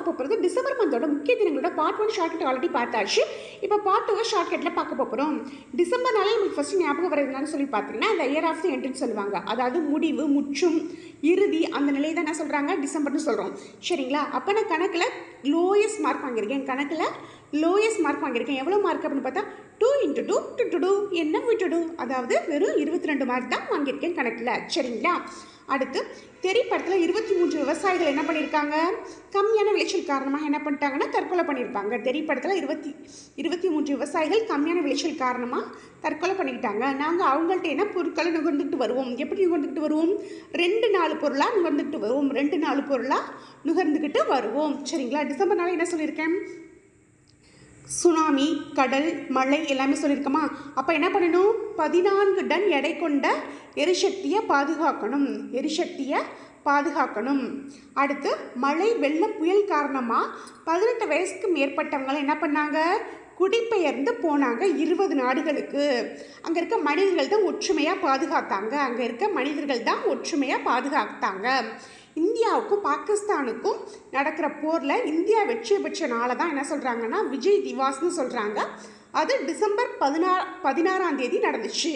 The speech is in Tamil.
பார்க்க போகிறது டிசம்பர் மந்தோட முக்கிய தினங்களோட பார்ட் 1 ஷார்ட்கட் ஆல்ரெடி பார்த்தாச்சு. இப்போ பார்ட் 2 ஷார்ட்கட்டில் பார்க்க போகிறோம். டிசம்பர்னாலே நமக்கு ஃபஸ்ட்டு ஞாபகம் வர என்னன்னு சொல்லி பார்த்தீங்கன்னா இந்த இயர் ஆஃப் தி எண்டுன்னு சொல்லுவாங்க. அதாவது முடிவு, முற்றும், இறுதி அந்த நிலையை தான் என்ன சொல்கிறாங்க டிசம்பர்னு சொல்கிறோம். சரிங்களா? அப்போ நான் கணக்கில் லோயஸ்ட் மார்க் வாங்கியிருக்கேன். கணக்கில் லோயஸ்ட் மார்க் வாங்கியிருக்கேன். எவ்வளோ மார்க் அப்படின்னு பார்த்தா 2 × 2 2 என்ன விட்டுடு, அதாவது வெறும் 22 மார்க் தான் வாங்கியிருக்கேன் கணக்கில். சரிங்களா? அடுத்து தெரியப்படத்தில் 23 விவசாயிகள் என்ன பண்ணியிருக்காங்க, கம்மியான விளைச்சல் காரணமாக என்ன பண்ணிட்டாங்கன்னா தற்கொலை பண்ணியிருப்பாங்க. தெரியப்படத்தில் 23 விவசாயிகள் கம்மியான விளைச்சல் காரணமாக தற்கொலை பண்ணிக்கிட்டாங்க. நாங்கள் அவங்கள்ட்ட என்ன பொருட்களை நுகர்ந்துக்கிட்டு வருவோம். எப்படி நுகர்ந்துக்கிட்டு வருவோம்? 2-4 பொருளாக நுகர்ந்துக்கிட்டு வருவோம். 2-4 பொருளாக நுகர்ந்துக்கிட்டு வருவோம். சரிங்களா? டிசம்பர்னால என்ன சொல்லியிருக்கேன், சுனாமி, கடல், மழை எல்லாமே சொல்லியிருக்கோமா? அப்போ என்ன பண்ணணும், 14 டன் எடை கொண்ட எரிசக்தியை பாதுகாக்கணும். அடுத்து மழை, வெள்ளம், புயல் காரணமாக 18 வயசுக்கு மேற்பட்டவங்களை என்ன பண்ணாங்க, குடிபெயர்ந்து போனாங்க 20 நாடுகளுக்கு. அங்கே இருக்க மனிதர்கள் தான் ஒற்றுமையாக பாதுகாத்தாங்க. இந்தியாவுக்கும் பாகிஸ்தானுக்கும் நடக்கிற போரில் இந்தியா வெற்றி பெற்ற நாளை தான் என்ன சொல்கிறாங்கன்னா விஜய் திவாஸ்னு சொல்கிறாங்க. அது டிசம்பர் 16ஆம் தேதி நடந்துச்சு.